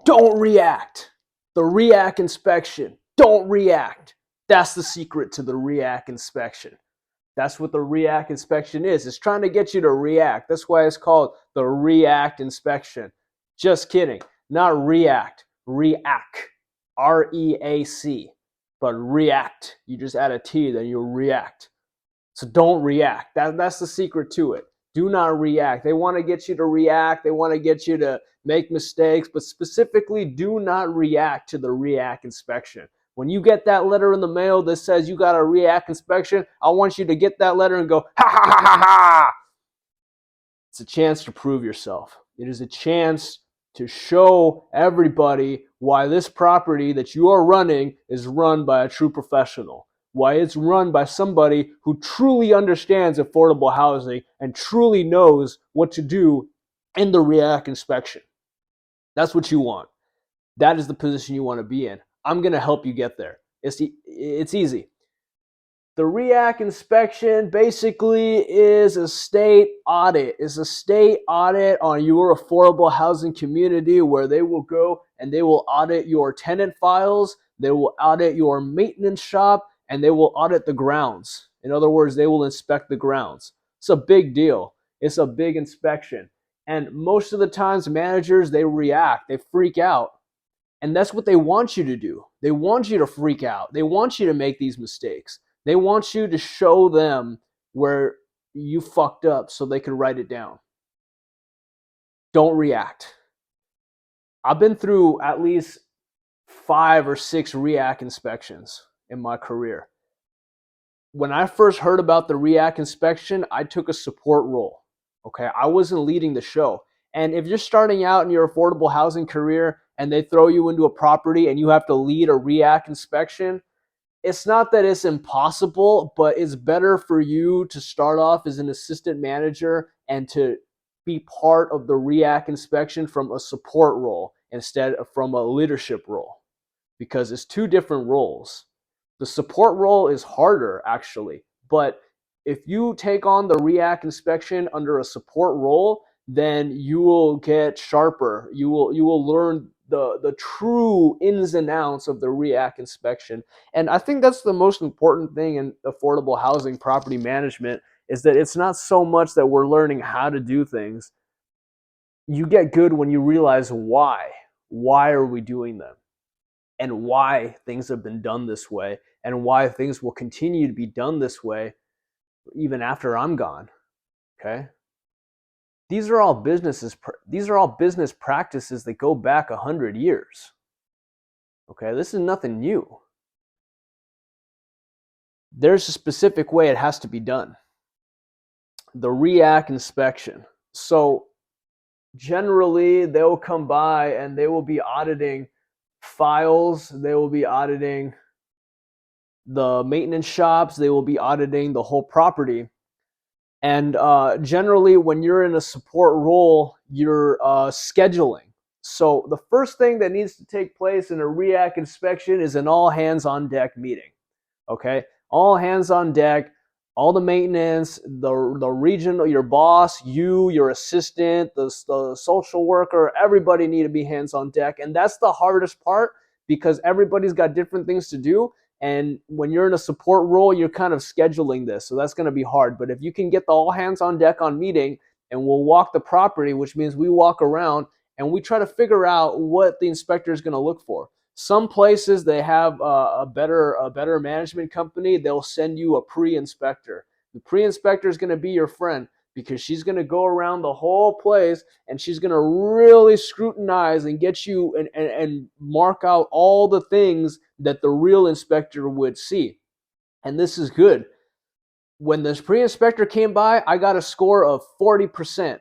Don't react. The REAC inspection. Don't react. That's the secret to the REAC inspection. That's what the REAC inspection is. It's trying to get you to react. That's why it's called the REACT inspection. Just kidding. Not react. REAC. REAC. But react. You just add a T, then you'll react. So don't react. That's the secret to it. Do not react. They want to get you to react. They want to get you to make mistakes, but specifically do not react to the REAC inspection. When you get that letter in the mail that says you got a REAC inspection, I want you to get that letter and go, ha ha ha ha ha. It's a chance to prove yourself. It is a chance to show everybody why this property that you are running is run by a true professional. Why it's run by somebody who truly understands affordable housing and truly knows what to do in the REAC inspection. That's what you want. That is the position you want to be in. I'm going to help you get there. It's easy. The REAC inspection basically is a state audit. It's a state audit on your affordable housing community where they will go and they will audit your tenant files, they will audit your maintenance shop, and they will audit the grounds. In other words, they will inspect the grounds. It's a big deal. It's a big inspection. And most of the times managers, they react, they freak out. And that's what they want you to do. They want you to freak out. They want you to make these mistakes. They want you to show them where you fucked up so they can write it down. Don't react. I've been through at least 5 or 6 REAC inspections in my career. When I first heard about the REAC inspection, I took a support role. Okay, I wasn't leading the show. And if you're starting out in your affordable housing career and they throw you into a property and you have to lead a REAC inspection, it's not that it's impossible, but it's better for you to start off as an assistant manager and to be part of the REAC inspection from a support role instead of from a leadership role, because it's 2 different roles. The support role is harder, actually, but if you take on the REAC inspection under a support role, then you will get sharper. You will learn the true ins and outs of the REAC inspection. And I think that's the most important thing in affordable housing property management, is that it's not so much that we're learning how to do things. You get good when you realize why. Why are we doing them? And why things have been done this way, and why things will continue to be done this way even after I'm gone. Okay? These are all business practices that go back 100 years. Okay, this is nothing new. There's a specific way it has to be done. The REAC inspection. So generally, they'll come by and they will be auditing files. They will be auditing the maintenance shops. They will be auditing the whole property. And generally, when you're in a support role, you're scheduling. So the first thing that needs to take place in a REAC inspection is an all hands on deck meeting. Okay, all hands on deck, all the maintenance, the regional, your boss, you, your assistant, the social worker, everybody need to be hands on deck. And that's the hardest part, because everybody's got different things to do. And when you're in a support role, you're kind of scheduling this. So that's going to be hard. But if you can get the all hands on deck on meeting, and we'll walk the property, which means we walk around and we try to figure out what the inspector is going to look for. Some places they have a better management company. They'll send you a pre-inspector. The pre-inspector is going to be your friend, because she's going to go around the whole place and she's going to really scrutinize and get you and mark out all the things that the real inspector would see. And this is good. When this pre-inspector came by, I got a score of 40%.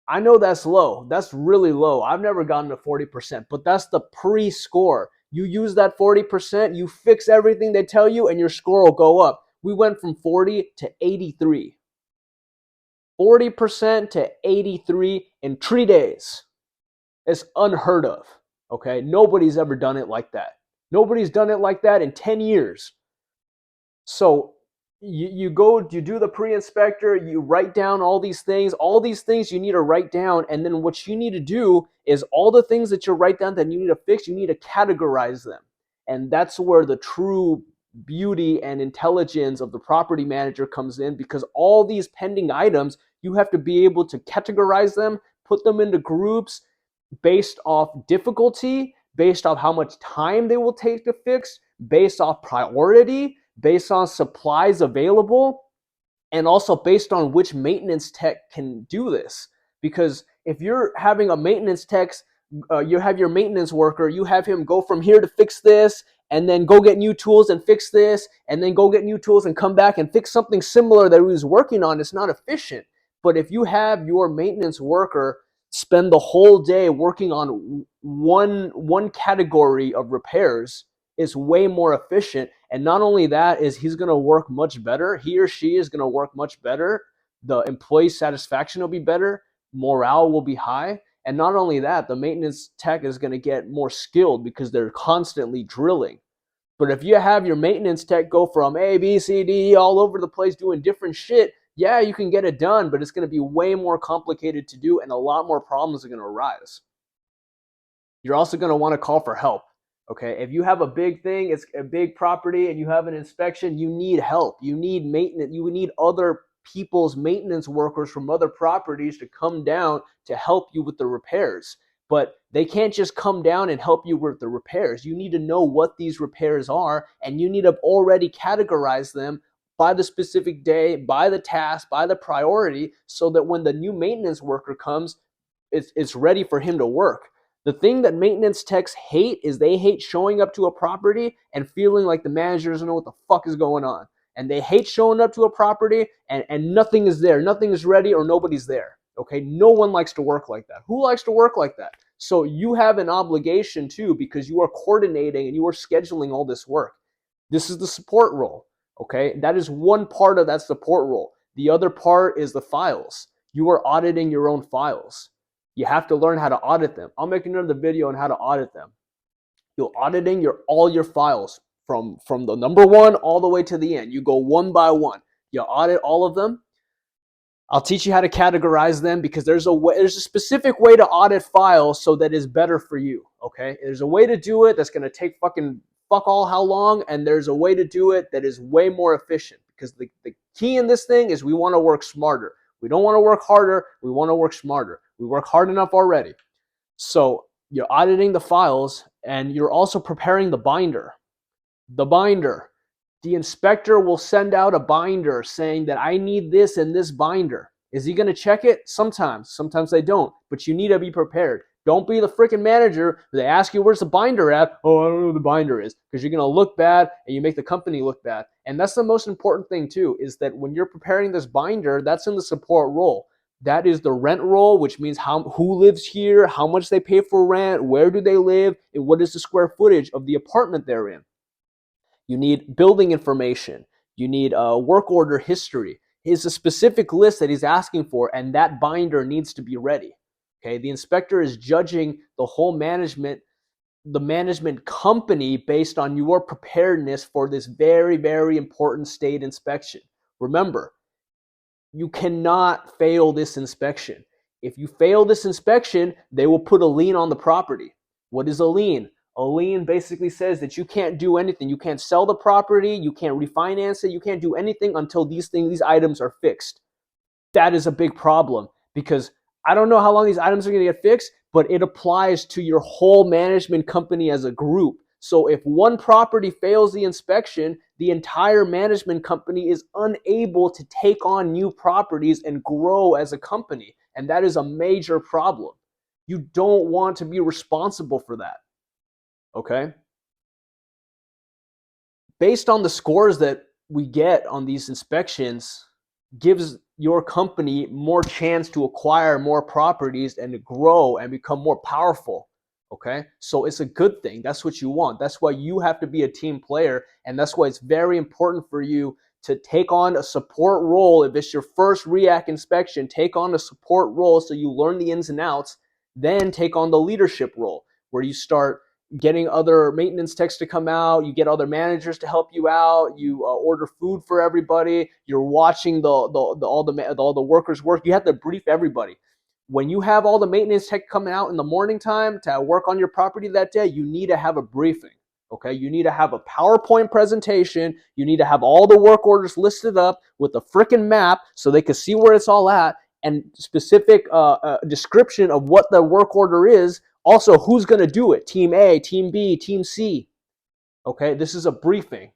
I know that's low. That's really low. I've never gotten to 40%, but that's the pre-score. You use that 40%, you fix everything they tell you, and your score will go up. We went from 40 to 83. 40% to 83 in 3 days. It's unheard of. Okay? Nobody's ever done it like that. Nobody's done it like that in 10 years. So you do the pre-inspector, you write down all these things you need to write down, and then what you need to do is all the things that you write down that you need to fix, you need to categorize them. And that's where the true beauty and intelligence of the property manager comes in, because all these pending items, you have to be able to categorize them, put them into groups based off difficulty, based off how much time they will take to fix, based off priority, based on supplies available, and also based on which maintenance tech can do this. Because if you're having a maintenance tech, you have your maintenance worker, you have him go from here to fix this, and then go get new tools and fix this, and then go get new tools and come back and fix something similar that he was working on, it's not efficient. But if you have your maintenance worker spend the whole day working on one category of repairs, is way more efficient. And not only that, is he's going to work much better. He or she is going to work much better. The employee satisfaction will be better. Morale will be high. And not only that, the maintenance tech is going to get more skilled because they're constantly drilling. But if you have your maintenance tech go from A, B, C, D, all over the place doing different shit, yeah, you can get it done, but it's going to be way more complicated to do, and a lot more problems are going to arise. You're also going to want to call for help. Okay, if you have a big thing, it's a big property, and you have an inspection, you need help. You need maintenance. You need other people's maintenance workers from other properties to come down to help you with the repairs. But they can't just come down and help you with the repairs. You need to know what these repairs are, and you need to already categorize them by the specific day, by the task, by the priority, so that when the new maintenance worker comes, it's ready for him to work. The thing that maintenance techs hate is they hate showing up to a property and feeling like the manager doesn't know what the fuck is going on. And they hate showing up to a property and nothing is there, nothing is ready, or nobody's there. Okay, no one likes to work like that. Who likes to work like that? So you have an obligation too, because you are coordinating and you are scheduling all this work. This is the support role. Okay, that is one part of that support role. The other part is the files. You are auditing your own files. You have to learn how to audit them. I'll make another video on how to audit them. You're auditing all your files from the number one all the way to the end. You go one by one. You audit all of them. I'll teach you how to categorize them, because there's a specific way to audit files so that it's better for you. Okay, there's a way to do it that's going to take fuck all how long, and there's a way to do it that is way more efficient, because the key in this thing is we want to work smarter. We don't want to work harder. We want to work smarter. We work hard enough already. So you're auditing the files, and you're also preparing the binder. The binder. The inspector will send out a binder saying that I need this in this binder. Is he going to check it? Sometimes. Sometimes they don't. But you need to be prepared. Don't be the freaking manager. They ask you, where's the binder at? Oh, I don't know where the binder is. Because you're going to look bad, and you make the company look bad. And that's the most important thing too, is that when you're preparing this binder, that's in the support role. That is the rent role, which means who lives here, how much they pay for rent, where do they live, and what is the square footage of the apartment they're in. You need building information. You need work order history. It's a specific list that he's asking for, and that binder needs to be ready. Okay, the inspector is judging the whole management, the management company, based on your preparedness for this very, very important state inspection. Remember, you cannot fail this inspection. If you fail this inspection, they will put a lien on the property. What is a lien? A lien basically says that you can't do anything. You can't sell the property, you can't refinance it, you can't do anything until these items are fixed. That is a big problem, because I don't know how long these items are going to get fixed, but it applies to your whole management company as a group. So if one property fails the inspection, the entire management company is unable to take on new properties and grow as a company. And that is a major problem. You don't want to be responsible for that. Okay? Based on the scores that we get on these inspections, gives your company more chance to acquire more properties and to grow and become more powerful. Okay, so it's a good thing. That's what you want. That's why you have to be a team player, and that's why it's very important for you to take on a support role. If it's your first REAC inspection, take on a support role so you learn the ins and outs, then take on the leadership role, where you start getting other maintenance techs to come out. You get other managers to help you out. You order food for everybody. You're watching all the workers work. You have to brief everybody. When you have all the maintenance tech coming out in the morning time to work on your property that day, you need to have a briefing. Okay, you need to have a PowerPoint presentation. You need to have all the work orders listed up with a freaking map so they can see where it's all at, and specific description of what the work order is. Also, who's going to do it? Team A, Team B, Team C. Okay, this is a briefing.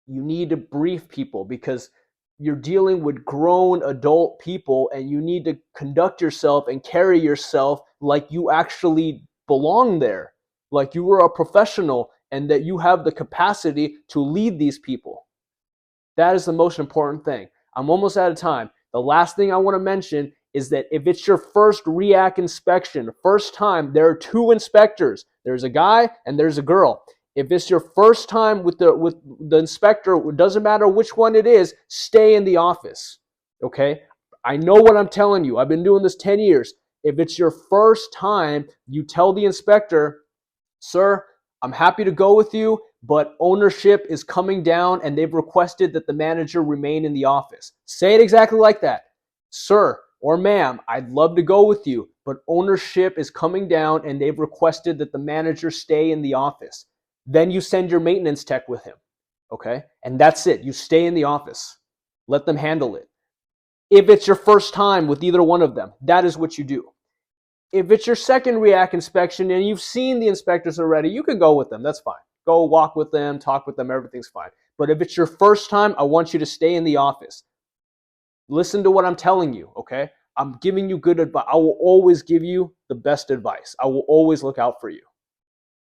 You need to brief people because you're dealing with grown adult people, and you need to conduct yourself and carry yourself like you actually belong there, like you were a professional and that you have the capacity to lead these people. That is the most important thing. I'm almost out of time. The last thing I want to mention is that if it's your first REAC inspection, first time, there are two inspectors. There's a guy and there's a girl. If it's your first time with the inspector, it doesn't matter which one it is, stay in the office. Okay? I know what I'm telling you. I've been doing this 10 years. If it's your first time, you tell the inspector, sir, I'm happy to go with you, but ownership is coming down and they've requested that the manager remain in the office. Say it exactly like that. Sir or ma'am, I'd love to go with you, but ownership is coming down and they've requested that the manager stay in the office. Then you send your maintenance tech with him. Okay? And that's it. You stay in the office. Let them handle it. If it's your first time with either one of them, that is what you do. If it's your second REAC inspection and you've seen the inspectors already, you can go with them. That's fine. Go walk with them, talk with them, everything's fine. But if it's your first time, I want you to stay in the office. Listen to what I'm telling you, okay? I'm giving you good advice. I will always give you the best advice. I will always look out for you.